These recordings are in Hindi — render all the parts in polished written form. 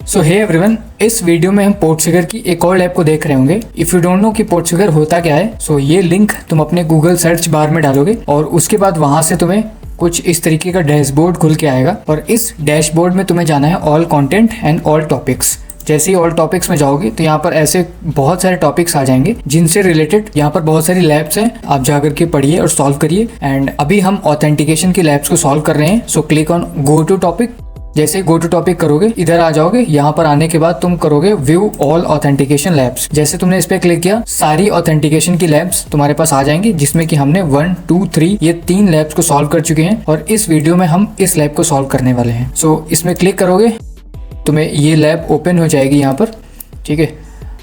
सो हे एवरीवन, इस वीडियो में हम पोर्टसुगर की एक और लैब को देख रहे होंगे। इफ यू डोंट नो कि पोर्टसुगर होता क्या है, सो ये लिंक तुम अपने गूगल सर्च बार में डालोगे और उसके बाद वहां से तुम्हें कुछ इस तरीके का डैशबोर्ड खुल के आएगा और इस डैशबोर्ड में तुम्हें जाना है all content and all topics. जैसे ही ऑल टॉपिक्स में जाओगे तो यहाँ पर ऐसे बहुत सारे टॉपिक्स आ जाएंगे जिनसे रिलेटेड यहाँ पर बहुत सारी लैब्स हैं। आप जाकर के पढ़िए और सॉल्व करिए। एंड अभी हम ऑथेंटिकेशन की लैब्स को सॉल्व कर रहे हैं। So click on go to topic. जैसे गो टू टॉपिक करोगे इधर आ जाओगे। यहाँ पर आने के बाद तुम करोगे व्यू ऑल ऑथेंटिकेशन लैब्स। जैसे तुमने इस पे क्लिक किया सारी ऑथेंटिकेशन की लैब्स तुम्हारे पास आ जाएंगी, जिसमें कि हमने 1, 2, 3 ये 3 लैब्स को सॉल्व कर चुके हैं और इस वीडियो में हम इस लैब को सॉल्व करने वाले हैं। सो इसमें क्लिक करोगे तुम्हें ये लैब ओपन हो जाएगी यहाँ पर। ठीक है,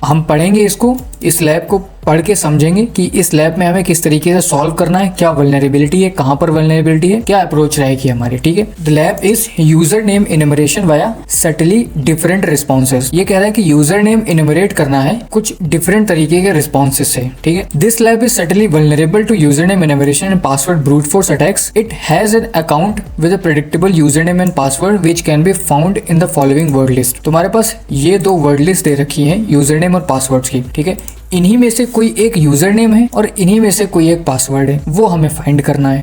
हम पढ़ेंगे इसको, इस लैब को पढ़ के समझेंगे कि इस लैब में हमें किस तरीके से सॉल्व करना है, क्या वल्नरेबिलिटी है, कहाँ पर वल्नरेबिलिटी है, क्या अप्रोच रहेगी हमारी। ठीक है, the lab is user name enumeration via subtly different responses. ये कह रहा है कि यूजर नेम इनमरेट करना है कुछ डिफरेंट तरीके के रिस्पॉन्सेज से। ठीक है, this lab is subtly vulnerable to user name enumeration and password brute force attacks. It has an account with a predictable user name and password which can be found in the following word list. तुम्हारे पास ये 2 वर्ड लिस्ट दे रखी है यूजर नेम और पासवर्ड की। ठीक है, इन्हीं में से कोई एक यूजर नेम है और इन्हीं में से कोई एक पासवर्ड है, वो हमें फाइंड करना है।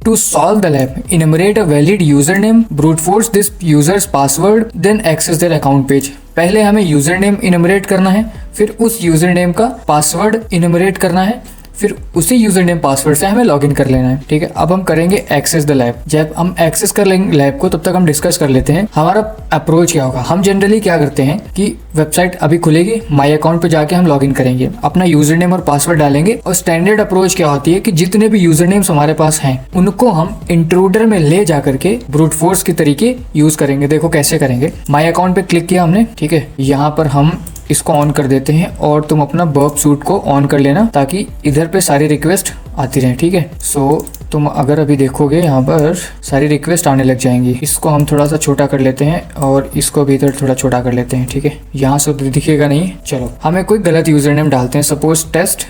To solve the lab, enumerate a valid user name, brute force this users password, then access their account page. पहले हमें यूजर नेम इनमरेट करना है, फिर उस यूजर नेम का पासवर्ड इनमरेट करना है, फिर उसी यूजर नेम पासवर्ड से हमें लॉगिन कर लेना है। ठीक है, अब हम करेंगे एक्सेस द लैब। जब हम एक्सेस कर लेंगे लैब को तब तक हम डिस्कस कर लेते हैं हमारा अप्रोच क्या होगा। हम जनरली क्या करते हैं कि वेबसाइट अभी खुलेगी, माई अकाउंट पे जाके हम लॉगिन करेंगे, अपना यूजर नेम और पासवर्ड डालेंगे और स्टैंडर्ड अप्रोच क्या होती है कि जितने भी यूजर नेम्स हमारे पास हैं उनको हम इंट्रूडर में ले जाकर के ब्रूट फोर्स के तरीके यूज करेंगे। देखो कैसे करेंगे। माई अकाउंट पे क्लिक किया हमने। ठीक है, यहाँ पर हम इसको ऑन कर देते हैं और तुम अपना बर्ब सूट को ऑन कर लेना ताकि इधर पे सारी रिक्वेस्ट आती रहे। ठीक है, सो तुम अगर अभी देखोगे यहाँ पर सारी रिक्वेस्ट आने लग जाएंगी। इसको हम थोड़ा सा छोटा कर लेते हैं और इसको भी इधर थोड़ा छोटा कर लेते हैं। ठीक है, यहाँ से तो दिखेगा नहीं। चलो हमें कोई गलत यूजर नेम डालते हैं, सपोज टेस्ट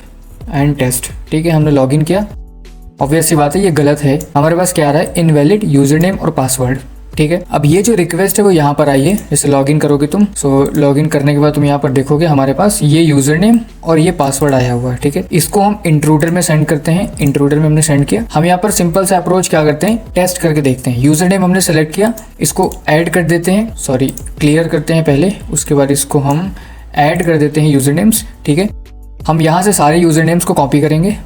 एंड टेस्ट। ठीक है, हमने लॉगिन किया। ऑब्वियस सी बात है ये गलत है। हमारे पास क्या आ रहा है, इनवैलिड यूजर नेम और पासवर्ड। ठीक है, अब ये जो रिक्वेस्ट है वो यहाँ पर आई है। जैसे लॉगिन करोगे तुम, सो लॉगिन करने के बाद तुम यहाँ पर देखोगे हमारे पास ये यूजर नेम और ये पासवर्ड आया हुआ है। ठीक है, इसको हम इंट्रूडर में सेंड करते हैं। इंट्रूडर में हमने सेंड किया। हम यहाँ पर सिंपल सा अप्रोच क्या करते हैं, टेस्ट करके देखते हैं। यूजर नेम हमने सेलेक्ट किया, इसको ऐड कर देते हैं, सॉरी क्लियर करते हैं पहले, उसके बाद इसको हम ऐड कर देते हैं यूजर नेम्स। ठीक है, हम यहाँ से सारे यूजर नेम्स को कॉपी करेंगे।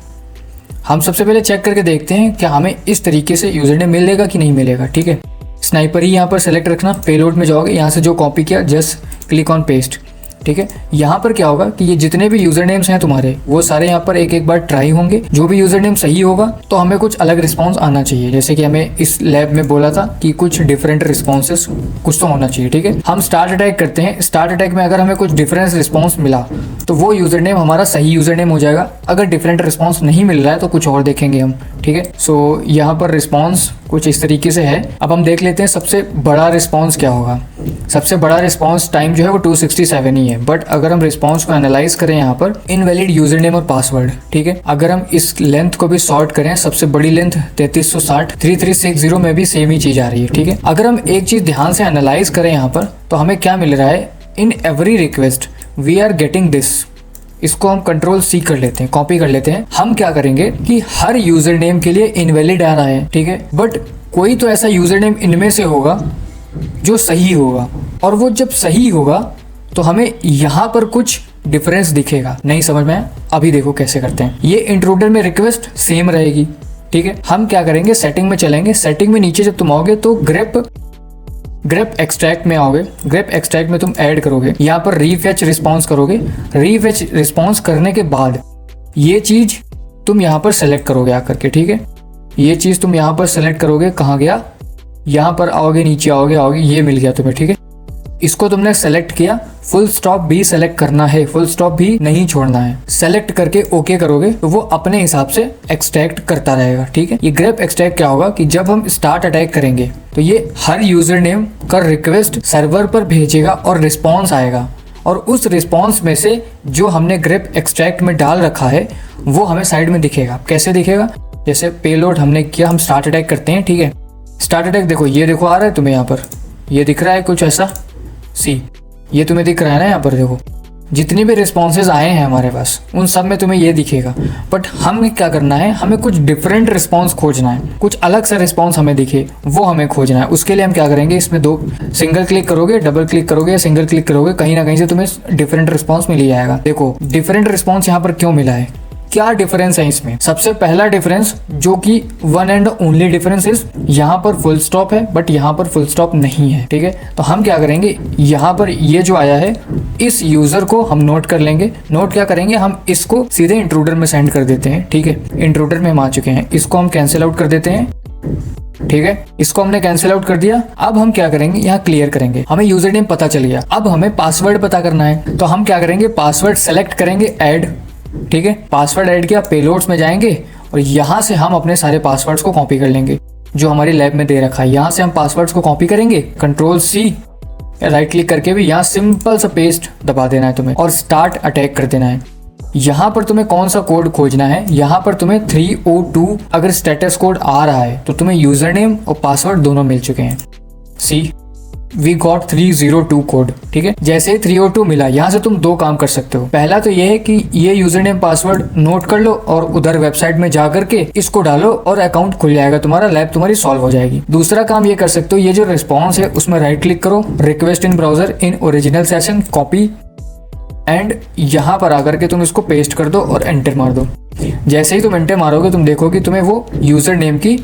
हम सबसे पहले चेक करके देखते हैं क्या हमें इस तरीके से यूजर नेम मिलेगा कि नहीं मिलेगा। ठीक है, स्नाइपर ही यहाँ पर सेलेक्ट रखना। पेलोड में जाओगे, यहाँ से जो कॉपी किया जस्ट क्लिक ऑन पेस्ट। ठीक है, यहाँ पर क्या होगा कि ये जितने भी यूजर नेम्स हैं तुम्हारे वो सारे यहाँ पर एक एक बार ट्राई होंगे। जो भी यूजर नेम सही होगा तो हमें कुछ अलग रिस्पॉन्स आना चाहिए। जैसे कि हमें इस लैब में बोला था कि कुछ डिफरेंट रिस्पॉन्सेस कुछ तो होना चाहिए। ठीक है, हम स्टार्ट अटैक करते हैं। स्टार्ट अटैक में अगर हमें कुछ डिफरेंस रिस्पॉन्स मिला तो वो यूजर नेम हमारा सही यूजर नेम हो जाएगा। अगर डिफरेंट रिस्पॉन्स नहीं मिल रहा है तो कुछ और देखेंगे हम। ठीक है, सो यहाँ पर रिस्पॉन्स कुछ इस तरीके से है। अब हम देख लेते हैं सबसे बड़ा रिस्पॉन्स क्या होगा। सबसे बड़ा रिस्पॉन्स टाइम जो है वो 267 ही है। बट अगर हम रिस्पॉन्स को एनालाइज करें यहाँ पर इनवैलिड यूजर नेम और पासवर्ड। ठीक है, अगर हम इस लेंथ को भी सॉर्ट करें, सबसे बड़ी लेंथ 3360, 3360 में भी सेम ही चीज आ रही है। ठीक है, अगर हम एक चीज ध्यान से एनालाइज करें यहाँ पर तो हमें क्या मिल रहा है, in every request we are getting this. इसको हम कंट्रोल C कर लेते हैं, कॉपी कर लेते हैं। हम क्या करेंगे कि हर यूजर नेम के लिए इनवैलिड आ रहा है। ठीक है, बट कोई तो ऐसा यूजर नेम इनमें से होगा जो सही होगा और वो जब सही होगा तो हमें यहाँ पर कुछ डिफरेंस दिखेगा। नहीं समझ में आया? अभी देखो कैसे करते हैं। ये इंट्रूडर में रिक्वेस्ट सेम रहेगी। ठीक है, हम क्या करेंगे, सेटिंग में चलेंगे। सेटिंग में नीचे जब तुम आओगे तो ग्रेप एक्सट्रैक्ट में आओगे। ग्रेप एक्सट्रैक्ट में तुम ऐड करोगे, यहाँ पर रीफेच रिस्पॉन्स करोगे। रीफेच रिस्पॉन्स करने के बाद ये चीज तुम यहाँ पर सेलेक्ट करोगे आकर के। ठीक है, ये चीज तुम यहाँ पर सेलेक्ट करोगे। कहाँ गया, यहाँ पर आओगे, नीचे आओगे, ये मिल गया तुम्हें। ठीक है, इसको तुमने सेलेक्ट किया। फुल स्टॉप भी सेलेक्ट करना है, फुल स्टॉप भी नहीं छोड़ना है। सेलेक्ट करके ओके करोगे तो वो अपने हिसाब से एक्सट्रैक्ट करता रहेगा। ठीक है, ये ग्रेप एक्सट्रैक्ट क्या होगा कि जब हम स्टार्ट अटैक करेंगे तो ये हर यूजर नेम का रिक्वेस्ट सर्वर पर भेजेगा और रिस्पॉन्स आएगा और उस रिस्पॉन्स में से जो हमने ग्रेप एक्सट्रैक्ट में डाल रखा है वो हमें साइड में दिखेगा। कैसे दिखेगा, जैसे पेलोड हमने किया, हम स्टार्ट अटैक करते हैं। ठीक है, स्टार्ट अटैक देखो, ये देखो आ रहा है तुम्हें यहाँ पर, ये दिख रहा है कुछ ऐसा। सी, ये तुम्हें दिख रहा है ना, यहाँ पर देखो जितने भी रिस्पॉन्सेज आए हैं हमारे पास उन सब में तुम्हें ये दिखेगा। बट हमें क्या करना है, हमें कुछ डिफरेंट रिस्पॉन्स खोजना है, कुछ अलग सा रिस्पॉन्स हमें दिखे वो हमें खोजना है। उसके लिए हम क्या करेंगे, इसमें दो सिंगल क्लिक करोगे, डबल क्लिक करोगे या सिंगल क्लिक करोगे, कहीं ना कहीं से तुम्हें डिफरेंट रिस्पॉन्स मिल ही जाएगा। देखो डिफरेंट रिस्पॉन्स यहाँ पर क्यों मिला है, क्या डिफरेंस है इसमें। सबसे पहला डिफरेंस जो कि one and only difference is, यहाँ पर फुल स्टॉप है बट यहाँ पर फुल स्टॉप नहीं है। ठीक है, तो हम क्या करेंगे, यहाँ पर ये जो आया है इस यूजर को हम नोट कर लेंगे। नोट क्या करेंगे, हम इसको सीधे इंट्रूडर में सेंड कर देते हैं। ठीक है, इंट्रूडर में हम आ चुके हैं, इसको हम कैंसिल आउट कर देते हैं। ठीक है, इसको हमने कैंसिल आउट कर दिया। अब हम क्या करेंगे, यहाँ क्लियर करेंगे, हमें यूजर नेम पता चल गया। अब हमें पासवर्ड पता करना है, तो हम क्या करेंगे, पासवर्ड सेलेक्ट करेंगे, ऐड। ठीक है, पासवर्ड ऐड किया, पेलोड्स में जाएंगे और यहाँ से हम अपने सारे पासवर्ड्स को कॉपी कर लेंगे जो हमारी लैब में दे रखा है। यहाँ से हम पासवर्ड्स को कॉपी करेंगे, कंट्रोल सी, राइट क्लिक करके भी यहाँ सिंपल सा पेस्ट दबा देना है तुम्हें और स्टार्ट अटैक कर देना है। यहाँ पर तुम्हें कौन सा कोड खोजना है, यहाँ पर तुम्हें 302 अगर स्टेटस कोड आ रहा है तो तुम्हें यूजर नेम और पासवर्ड दोनों मिल चुके हैं। सी, वी गॉट 302 कोड। ठीक है, जैसे ही 302 मिला, यहाँ से तुम दो काम कर सकते हो। पहला तो ये है कि ये यूजर नेम पासवर्ड नोट कर लो और उधर वेबसाइट में जा करके इसको डालो और अकाउंट खुल जाएगा तुम्हारा, लैब तुम्हारी सॉल्व हो जाएगी। दूसरा काम ये कर सकते हो, ये जो रिस्पॉन्स है उसमें राइट क्लिक करो, request in browser in original session, copy, and यहाँ पर आकर के तुम इसको पेस्ट कर दो और एंटर मार दो। जैसे ही तुम एंटर मारोगे तुम देखोगे तुम्हें वो यूजर नेम की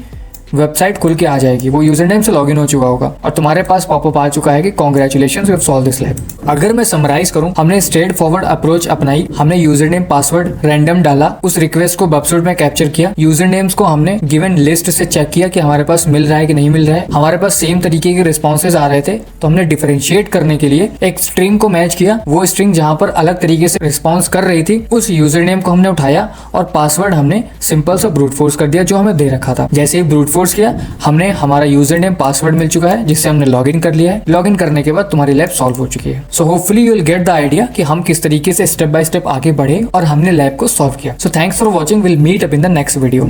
वेबसाइट खुल के आ जाएगी, वो यूजर नेम से लॉगिन हो चुका होगा और तुम्हारे पास पॉपअप आ चुका है कि congratulations you have solve this lab. अगर मैं समराइज करूं, हमने स्ट्रेट फॉरवर्ड अप्रोच अपनाई, हमने यूजर नेम पासवर्ड रैंडम डाला, उस रिक्वेस्ट को बबसूट में कैप्चर किया, यूजर नेम्स को हमने गिवन लिस्ट से चेक किया कि हमारे पास मिल रहा है कि नहीं मिल रहा है, हमारे पास सेम तरीके के रिस्पॉन्सेज आ रहे थे, तो हमने डिफरेंशिएट करने के लिए एक स्ट्रिंग को मैच किया। वो स्ट्रिंग जहां पर अलग तरीके से रिस्पॉन्स कर रही थी उस यूजर नेम को हमने उठाया और पासवर्ड हमने सिंपल सा ब्रूट फोर्स कर दिया जो हमें दे रखा था। जैसे ही ब्रूट फोर्स किया, हमने हमारा यूजर नेम पासवर्ड मिल चुका है जिससे हमने लॉगिन कर लिया है। लॉगिन करने के बाद तुम्हारी लैब सॉल्व हो चुकी है। So hopefully you will get the idea कि हम किस तरीके से स्टेप बाय स्टेप आगे बढ़े और हमने लैब को सॉल्व किया। So thanks for watching, will meet up in the next video.